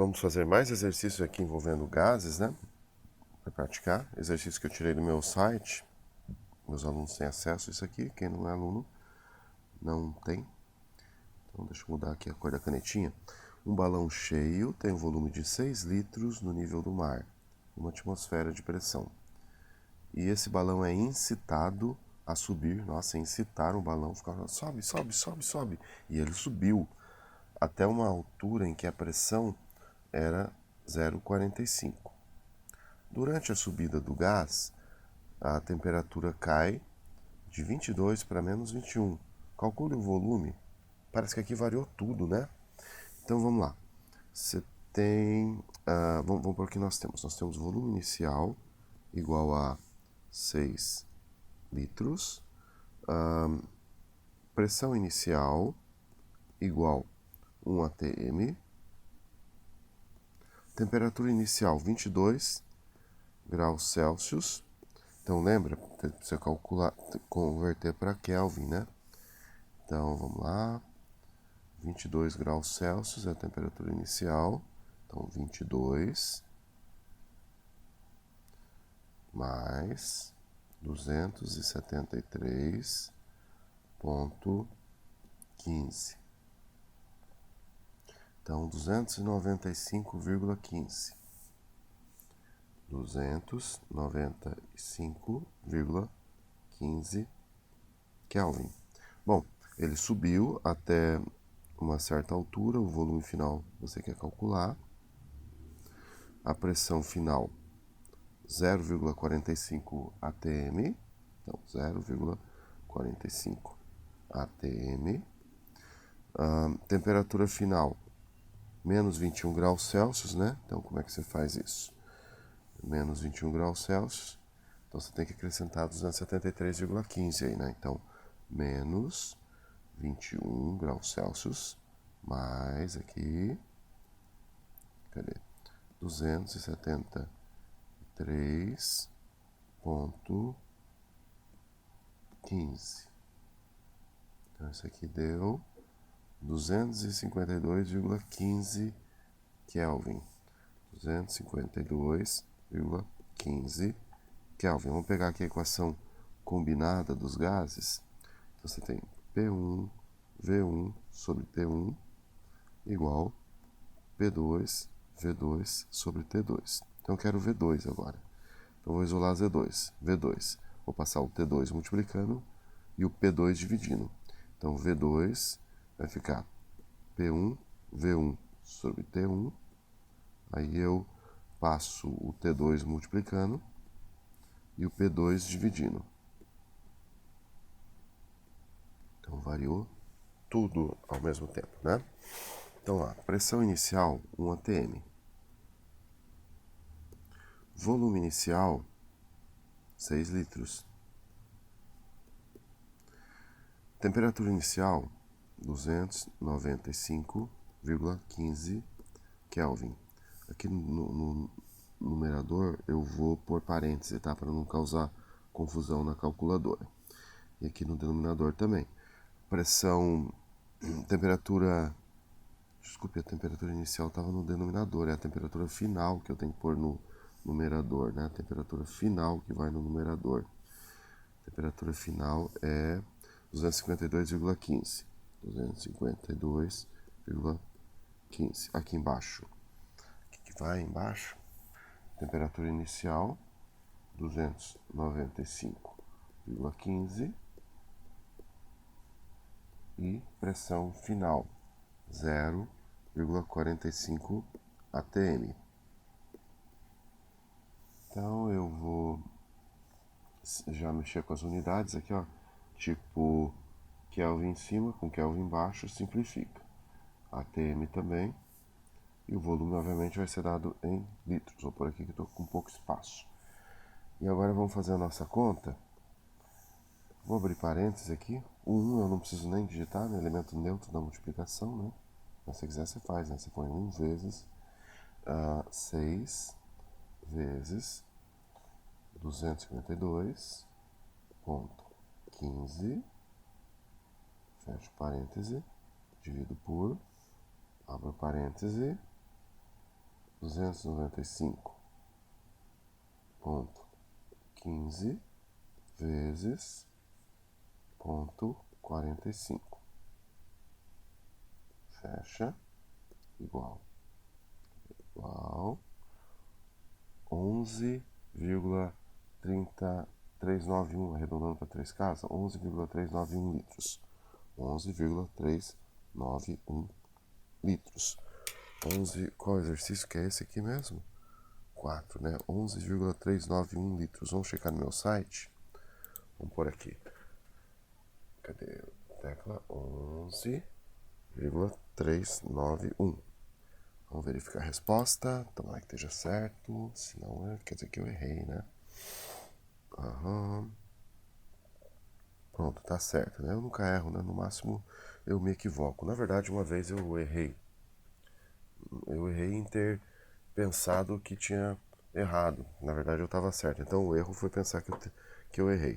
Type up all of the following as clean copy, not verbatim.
Vamos fazer mais exercícios aqui envolvendo gases, né? Para praticar. Exercício que eu tirei do meu site. Meus alunos têm acesso a isso aqui. Quem não é aluno não tem. Então deixa eu mudar aqui a cor da canetinha. Um balão cheio tem um volume de 6 litros no nível do mar, uma atmosfera de pressão. E esse balão é incitado a subir. Nossa, incitar um balão, ficar sobe, sobe, sobe, sobe. E ele subiu até uma altura em que a pressão era 0,45. Durante a subida do gás, a temperatura cai de 22 para menos 21. Calcule o volume. Parece que aqui variou tudo, né? Então vamos lá. Você tem. Vamos por o que nós temos. Nós temos volume inicial igual a 6 litros. Pressão inicial igual 1 atm. Temperatura inicial 22 graus Celsius. Então lembra, você calcular, converter para Kelvin, né? Então vamos lá. 22 graus Celsius é a temperatura inicial. Então 22 mais 273,15. Então 295,15. 295,15 Kelvin. Bom, ele subiu até uma certa altura, o volume final você quer calcular. A pressão final 0,45 atm. Então 0,45 atm. Temperatura final menos 21 graus Celsius, né? Então como é que você faz isso? Menos 21 graus Celsius. Então você tem que acrescentar 273,15 aí, né? Então, menos 21 graus Celsius, mais aqui, cadê? 273,15. Então isso aqui deu 252,15 Kelvin. 252,15 Kelvin. Vamos pegar aqui a equação combinada dos gases. Então você tem P1, V1 sobre T1 igual P2, V2 sobre T2. Então eu quero V2 agora. Então vou isolar Z2. V2. Vou passar o T2 multiplicando e o P2 dividindo. Então V2 vai ficar P1, V1 sobre T1. Aí eu passo o T2 multiplicando e o P2 dividindo. Então variou tudo ao mesmo tempo, né? Então lá, pressão inicial 1 atm. Volume inicial 6 litros. Temperatura inicial 295,15 Kelvin. Aqui no numerador eu vou pôr parêntese, tá? Para não causar confusão na calculadora. E aqui no denominador também. Pressão, temperatura... Desculpe, a temperatura inicial estava no denominador. É a temperatura final que eu tenho que pôr no numerador, né? A temperatura final que vai no numerador. A temperatura final é 252,15. 252,15. Aqui embaixo. O que vai embaixo? Temperatura inicial 295,15 e pressão final 0,45 atm. Então eu vou já mexer com as unidades aqui, ó, tipo Kelvin em cima com Kelvin embaixo, simplifica. ATM também. E o volume, obviamente, vai ser dado em litros. Vou por aqui que estou com pouco espaço. E agora vamos fazer a nossa conta. Vou abrir parênteses aqui. O 1 eu não preciso nem digitar, né? Elemento neutro da multiplicação, né? Mas se você quiser, você faz, né? Você põe 1 vezes 6 vezes 252,15. Fecho parêntese. Divido por. Abro parêntese. 295,15 vezes 0,45. Fecha. Igual 11,391, arredondando para 3 casas, 11,391 litros. 11,391 litros. 11, qual exercício que é esse aqui mesmo? 4, né? 11,391 litros. Vamos checar no meu site. Vamos por aqui. Cadê? Tecla 11,391. Vamos verificar a resposta. Tomara que esteja certo. Se não, quer dizer que eu errei, né? Pronto, tá certo, né? Eu nunca erro, né? No máximo eu me equivoco. Na verdade, uma vez eu errei. Eu errei em ter pensado que tinha errado. Na verdade, eu estava certo. Então, o erro foi pensar que eu errei.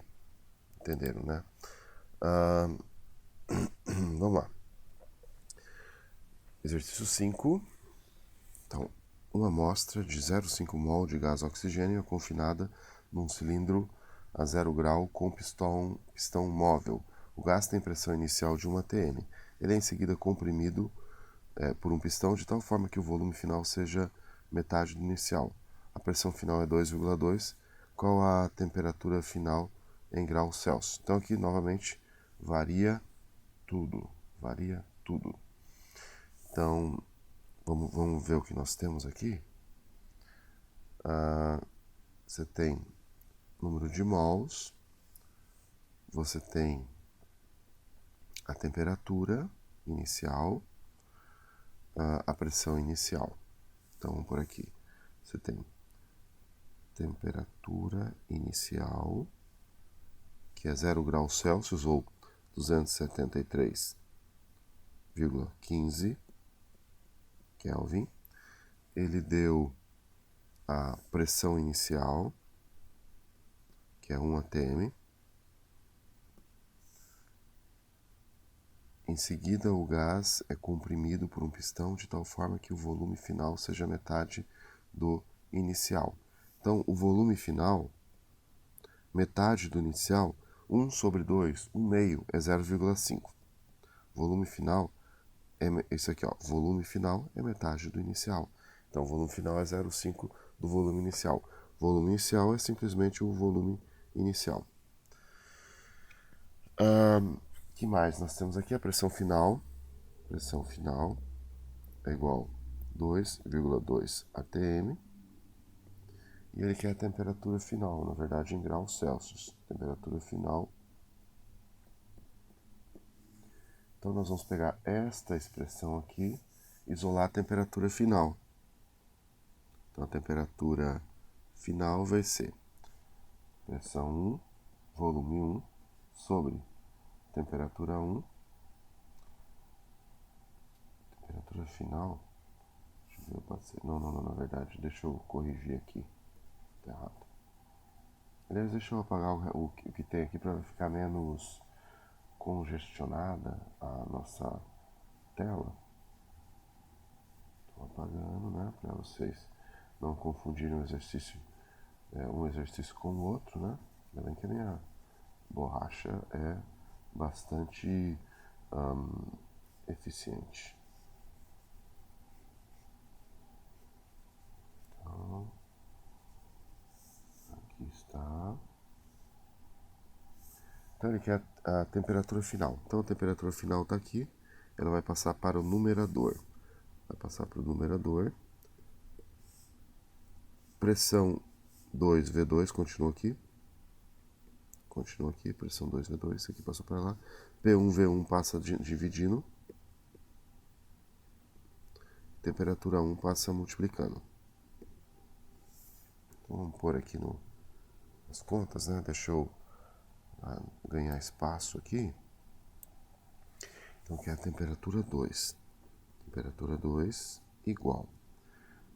Entenderam, né? Vamos lá. Exercício 5. Então, uma amostra de 0,5 mol de gás oxigênio é confinada num cilindro a 0 grau com pistão móvel. O gás tem pressão inicial de 1 atm. Ele é em seguida comprimido por um pistão de tal forma que o volume final seja metade do inicial. A pressão final é 2,2. Qual a temperatura final em graus Celsius? Então aqui novamente varia tudo. Varia tudo. Então vamos ver o que nós temos aqui. Você tem número de mols, você tem a temperatura inicial, a pressão inicial. Então vamos por aqui. Você tem temperatura inicial, que é 0 graus Celsius ou 273,15 Kelvin. Ele deu a pressão inicial, que é 1 atm. Em seguida, o gás é comprimido por um pistão de tal forma que o volume final seja metade do inicial. Então, o volume final, metade do inicial, 1 sobre 2, 1 meio é 0,5. Volume final é isso aqui, ó. Volume final é metade do inicial. Então, o volume final é 0,5 do volume inicial. Volume inicial é simplesmente o volume inicial. Que mais? Nós temos aqui a pressão final. Pressão final é igual a 2,2 atm. E ele quer a temperatura final, na verdade em graus Celsius. Temperatura final. Então nós vamos pegar esta expressão aqui, isolar a temperatura final. Então a temperatura final vai ser pressão 1, volume 1, sobre temperatura 1. Temperatura final. Deixa eu ver, pode ser. Não, na verdade, deixa eu corrigir aqui. Tá errado. Aliás, deixa eu apagar o que tem aqui para ficar menos congestionada a nossa tela. Estou apagando, né? Para vocês não confundirem um exercício com o outro, né? Ainda bem que a minha borracha é bastante eficiente. Então, aqui está. Então ele quer a temperatura final. Então a temperatura final está aqui. Ela vai passar para o numerador. Vai passar para o numerador. Pressão 2V2 continua aqui. Continua aqui, pressão 2V2, isso aqui passou para lá. P1V1 passa dividindo. Temperatura 1 passa multiplicando. Então vamos pôr aqui nas contas, né? Deixa eu ganhar espaço aqui. Então que é a temperatura 2. Temperatura 2 igual.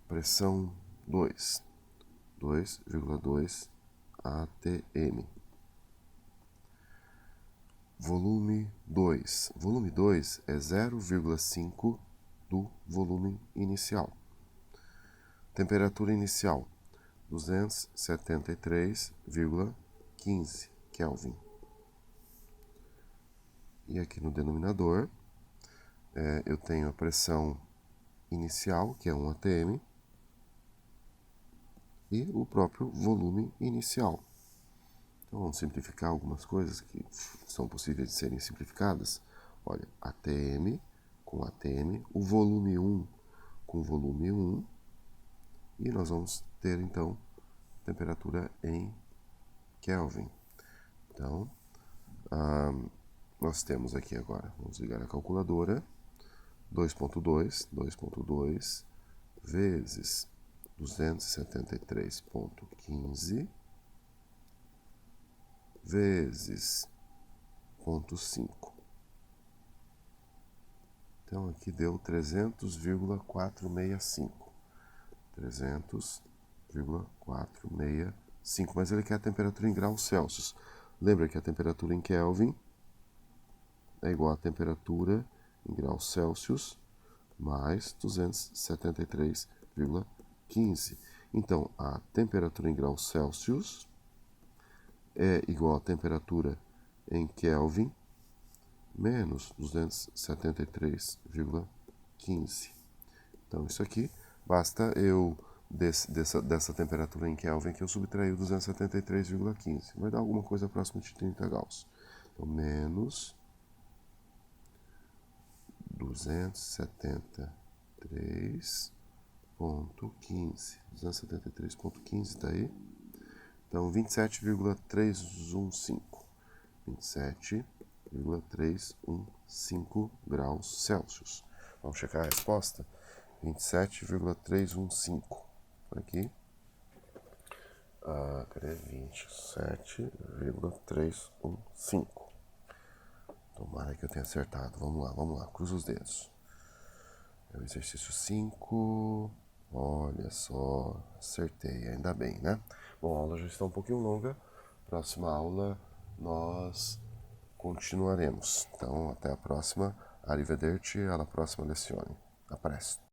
Pressão 2. 2,2 atm. Volume 2. Volume 2 é 0,5 do volume inicial. temperatura inicial, 273,15 Kelvin. E aqui no denominador, eu tenho a pressão inicial, que é 1 atm, e o próprio volume inicial. Então vamos simplificar algumas coisas que são possíveis de serem simplificadas. Olha, ATM com ATM, o volume 1 com volume 1, e nós vamos ter então temperatura em Kelvin. Então, nós temos aqui agora, vamos ligar a calculadora, 2.2 vezes 273,15 vezes 0,5. Então aqui deu 300,465. 300,465. Mas ele quer a temperatura em graus Celsius. Lembra que a temperatura em Kelvin é igual à temperatura em graus Celsius mais 273,15. Então, a temperatura em graus Celsius é igual à temperatura em Kelvin menos 273,15. Então, isso aqui, basta eu, dessa temperatura em Kelvin, que eu subtraí o 273,15. Vai dar alguma coisa próxima de 30 graus. Então, menos 273,15. 273,15 está aí. Então, 27,315. 27,315 graus Celsius. Vamos checar a resposta? 27,315. Por aqui. Cadê? 27,315. Tomara que eu tenha acertado. Vamos lá. Cruza os dedos. É o exercício 5. Olha só, acertei, ainda bem, né? Bom, a aula já está um pouquinho longa. Próxima aula nós continuaremos. Então, até a próxima. Arrivederci, alla prossima lezione. A presto.